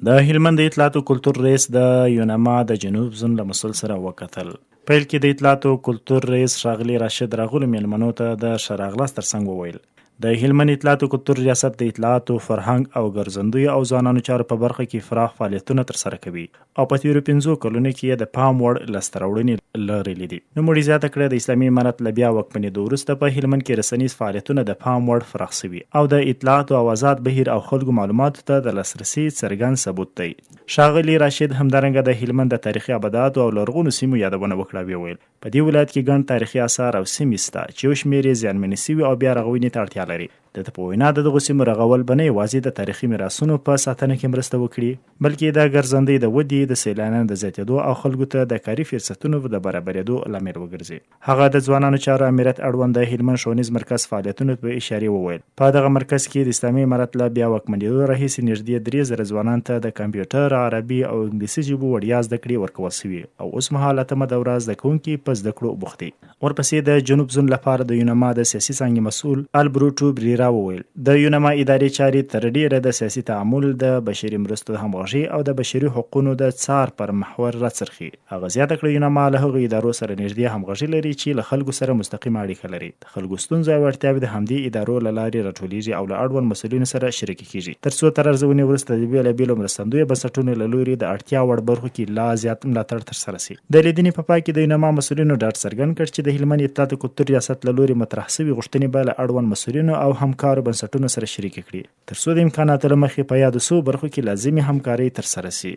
د هلمند د اطلاعات او کلتور رئیس د یونما د جنوب زون له مسؤل سره وکتل. پیل کې د اطلاعات او کلتور رئیس ښاغلي راشد راغلو میلمنو ته د ښه راغلاست ترڅنګ وویل د هلمند اطلاعات او کلتور ریاست د اطلاعاتو، فرهنګ او ګرځندوی او ځوانانو چارو په برخه کې پراخ فعالیتونه ترسره کوي او په تیرو 5 کلونو کې د پام وړ لاسته راوړنې لرلې دي. نوموړي زیاته کړه د اسلامي امارت له بیا واکمنېدو وروسته په هلمند کې رسنیز فعالیتونه د پام وړ پراخ شوي او د اطلاعاتو او آزاد بهیر او خلکو معلوماتو ته د لاسرسي څرګند ثبوت دی. ښاغلي راشد همدارنګه د هلمند د تاریخي ابداتو او لرغونو سیمو یادونه وکړه. ویل په دې ولایت کې ګڼ تاریخي آثار او سیمې شته چې یو شمېر یې زیانمنې شوي او بیا رغونې ته اړتیا لري. د په وینا د دغو سیمو رغول به نه یوازې د تاریخي میراثونو په ساتنه کې مرسته وکړي، بلکې د ګرځندوی د ودې، د سیلانیانو د زیاتېدو او خلکو ته د کاري فرصتونو د برابرېدو لامل وګرځي. هغه د ځوانانو چارو امریت اړوند د هلمند ښوونیز مرکز فعالیتونو په اشارې وویل په دغه مرکز کې د اسلامي امارت له بیا واکمنېدو راهیسې نږدې 3000 ځوانانو ته د کمپیوټر، عربي او انګلیسي ژبو وړیا زده کړې ورکول شوي او اوس مهال اتمه دوره زده کوونکي په زده کړو بوخت دي. ورپسې د جنوب زون لپاره د یونما د سیاسي څانګې مسؤل البروټو بریرا وویل د یونما ادارې چارې تر ډیره د سیاسي تعامل، د بشري مرستو همغږي او د بشري حقوقو د څار پر محور راڅرخي. هغه زیاته کړه یونما له هغو ادارو سره نږدې همغږي لري چې له خلکو سره مستقیم اړیکه لري. د خلکو ستونزې او اړتیاوې د همدې ادارو له لارې راټولیږي او له اړوند مسؤلینو سره شریکې کیږي ترڅو تر ارزونې وروسته د بېلابېلو مرستندویو بنسټونو له لوري د اړتیا وړ برخو کې لا زیات ملاتړ ترسره شي. د لیدنې په پای کې د یونما مسؤلینو ډاډ څرګند کړ چې د هلمند اطلاعات او کلتور ریاست له لوري مطرح شوي غوښتنې به له اړوند مسؤلینو او همکارو بنسټونو سره شریکې کړي ترڅو د امکاناتو له مخې په یادو څو برخو کې لازمي همکاري ترسره شي.